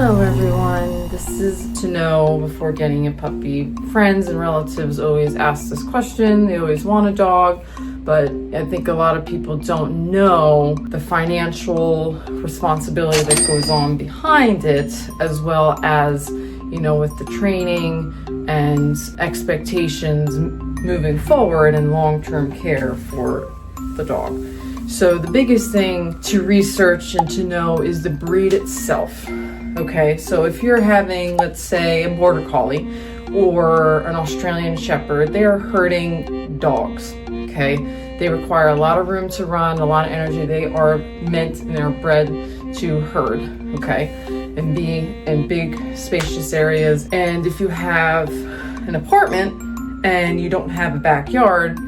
Hello everyone, this is to know before getting a puppy. Friends and relatives always ask this question, they always want a dog, but I think a lot of people don't know the financial responsibility that goes on behind it, as well as, with the training and expectations moving forward and long-term care for the dog. So the biggest thing to research and to know is the breed itself. Okay, so if you're having, let's say, a border collie or an Australian shepherd, they are herding dogs. Okay, they require a lot of room to run, a lot of energy. They are meant and they're bred to herd, okay, and be in big spacious areas. And if you have an apartment and you don't have a backyard,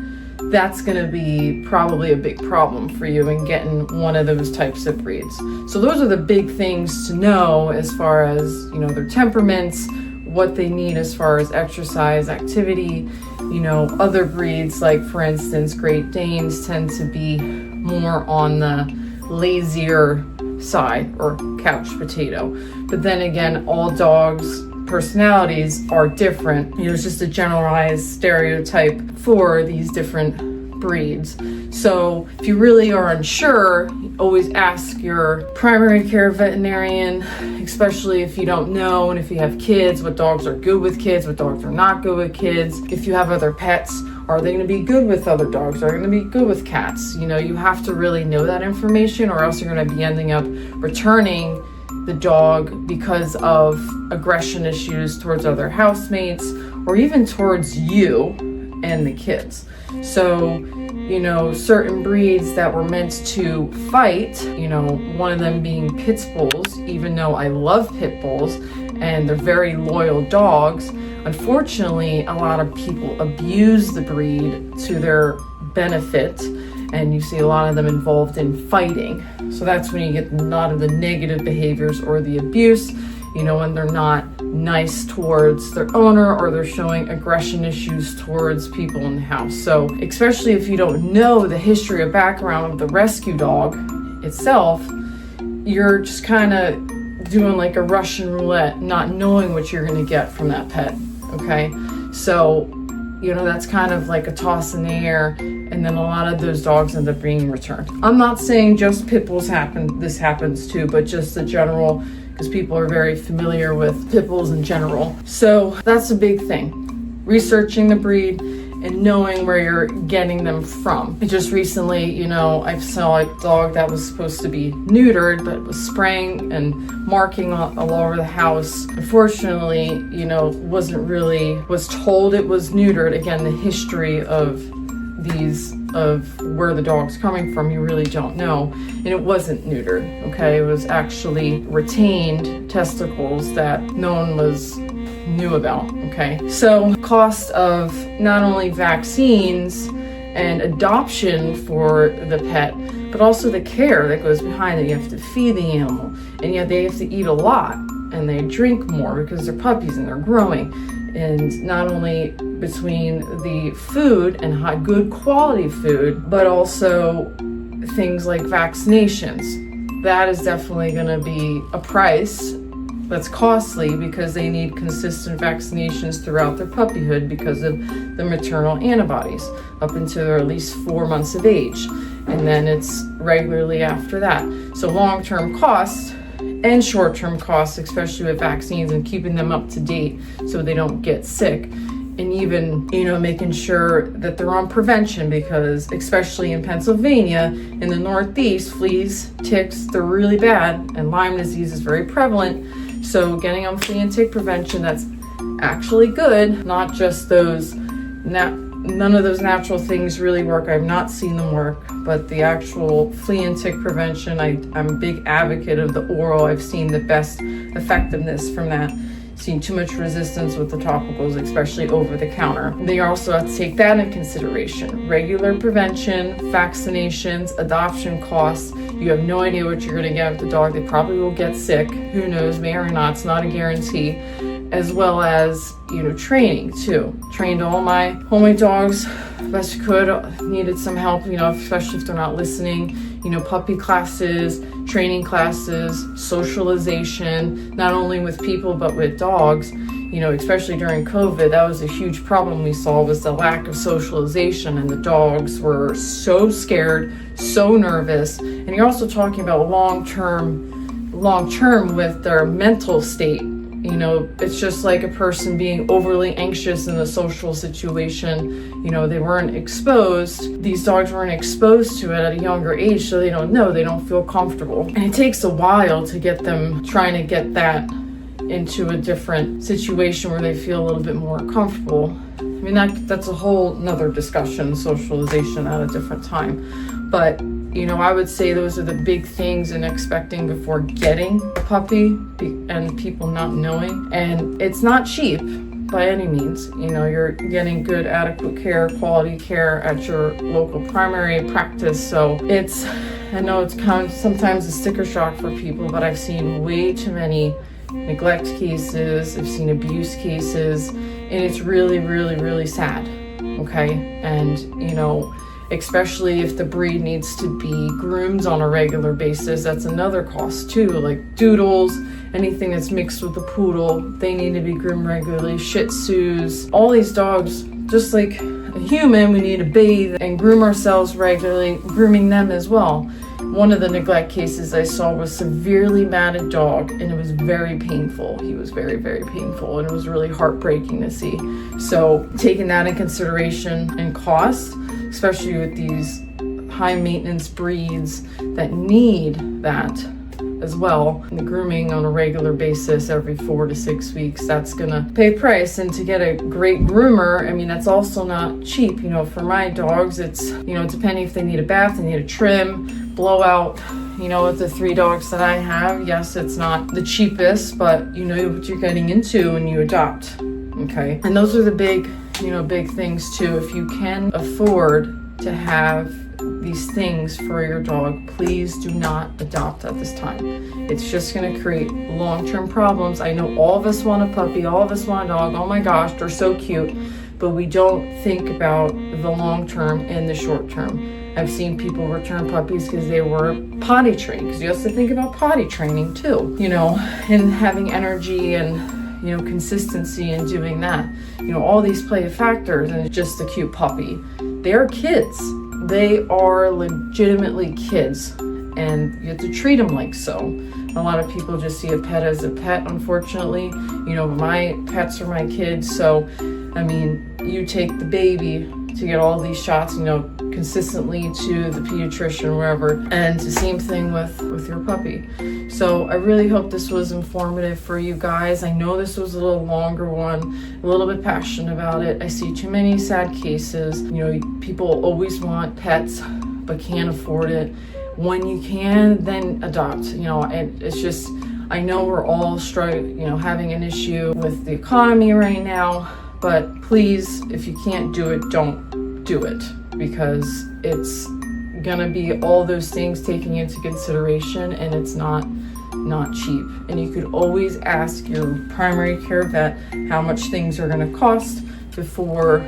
that's going to be probably a big problem for you in getting one of those types of breeds. So those are the big things to know as far as, their temperaments, what they need as far as exercise, activity. Other breeds, like for instance, Great Danes tend to be more on the lazier side or couch potato. But then again, all dogs' personalities are different. It's just a generalized stereotype for these different breeds. So if you really are unsure, always ask your primary care veterinarian, especially if you don't know, and if you have kids, what dogs are good with kids, what dogs are not good with kids. If you have other pets, are they going to be good with other dogs? Are they going to be good with cats? You have to really know that information, or else you're going to be ending up returning the dog because of aggression issues towards other housemates or even towards you and the kids. So, certain breeds that were meant to fight, one of them being pit bulls, even though I love pit bulls and they're very loyal dogs, unfortunately, a lot of people abuse the breed to their benefit. And you see a lot of them involved in fighting. So that's when you get a lot of the negative behaviors or the abuse, when they're not nice towards their owner or they're showing aggression issues towards people in the house. So especially if you don't know the history or background of the rescue dog itself, you're just kind of doing like a Russian roulette, not knowing what you're going to get from that pet. Okay. So, that's kind of like a toss in the air, and then a lot of those dogs end up being returned. I'm not saying just pit bulls this happens too, but just the general, because people are very familiar with pit bulls in general. So that's a big thing. Researching the breed and knowing where you're getting them from. Just recently, I saw a dog that was supposed to be neutered, but was spraying and marking all over the house. Unfortunately, was told it was neutered. Again, the history of where the dog's coming from, you really don't know. And it wasn't neutered, okay? It was actually retained testicles that no one knew about, okay? So cost of not only vaccines and adoption for the pet, but also the care that goes behind it. You have to feed the animal, and yet they have to eat a lot, and they drink more because they're puppies and they're growing. And not only between the food and good quality food, but also things like vaccinations. That is definitely going to be a price that's costly, because they need consistent vaccinations throughout their puppyhood because of the maternal antibodies up until they're at least 4 months of age. And then it's regularly after that. So long-term costs and short-term costs, especially with vaccines and keeping them up to date so they don't get sick. And even, making sure that they're on prevention, because especially in Pennsylvania, in the Northeast, fleas, ticks, they're really bad, and Lyme disease is very prevalent. So getting on flea and tick prevention, that's actually good. Not just those, none of those natural things really work. I've not seen them work, but the actual flea and tick prevention, I'm a big advocate of the oral. I've seen the best effectiveness from that. Seen too much resistance with the topicals, especially over the counter. They also have to take that in consideration. Regular prevention, vaccinations, adoption costs. You have no idea what you're going to get with the dog. They probably will get sick. Who knows, may or not. It's not a guarantee. As well as, training too. Trained all my dogs best I could. Needed some help, especially if they're not listening. Puppy classes, training classes, socialization, not only with people but with dogs. Especially during COVID, that was a huge problem we saw, was the lack of socialization, and the dogs were so scared, so nervous. And you're also talking about long-term with their mental state. It's just like a person being overly anxious in a social situation. They weren't exposed. These dogs weren't exposed to it at a younger age, so they don't know, they don't feel comfortable. And it takes a while to get them trying to get that into a different situation where they feel a little bit more comfortable. That's a whole nother discussion, socialization at a different time. But I would say those are the big things in expecting before getting a puppy, and people not knowing. And it's not cheap by any means. You're getting good, adequate care, quality care at your local primary practice. So I know it's kind of sometimes a sticker shock for people, but I've seen way too many neglect cases, I've seen abuse cases, and it's really, really, really sad. Okay. And especially if the breed needs to be groomed on a regular basis, that's another cost too. Like doodles, anything that's mixed with a poodle, they need to be groomed regularly. Shih Tzus, all these dogs, just like a human, we need to bathe and groom ourselves regularly, grooming them as well. One of the neglect cases I saw was severely matted dog, and it was very painful. He was very, very painful, and it was really heartbreaking to see. So taking that in consideration and cost, especially with these high maintenance breeds that need that as well, and the grooming on a regular basis every 4 to 6 weeks, that's gonna pay price. And to get a great groomer, that's also not cheap. For my dogs, it's depending if they need a bath, they need a trim, blowout. With the 3 dogs that I have, yes, it's not the cheapest, but you know what you're getting into when you adopt. Okay. And those are the big things too. If you can afford to have these things for your dog, please do not adopt at this time. It's just going to create long-term problems. I know all of us want a puppy, all of us want a dog. Oh my gosh, they're so cute. But we don't think about the long-term and the short-term. I've seen people return puppies because they were potty trained, because you have to think about potty training too, and having energy and consistency in doing that. All these play factors, and it's just a cute puppy. They're kids. They are legitimately kids, and you have to treat them like so. A lot of people just see a pet as a pet, unfortunately. My pets are my kids, so you take the baby to get all these shots, consistently to the pediatrician, wherever, and the same thing with your puppy. So I really hope this was informative for you guys. I know this was a little longer one, a little bit passionate about it. I see too many sad cases. People always want pets but can't afford it. When you can, then adopt. And it's just, I know we're all struggling, having an issue with the economy right now, but please, if you can't do it, don't do it, because it's gonna be all those things taking into consideration, and it's not cheap. And you could always ask your primary care vet how much things are gonna cost before,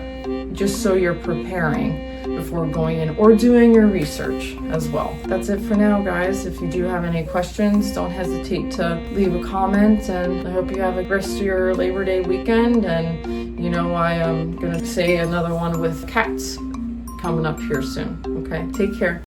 just so you're preparing before going in or doing your research as well. That's it for now, guys. If you do have any questions, don't hesitate to leave a comment, and I hope you have a rest of your Labor Day weekend. And I am gonna say another one with cats coming up here soon. Okay, take care.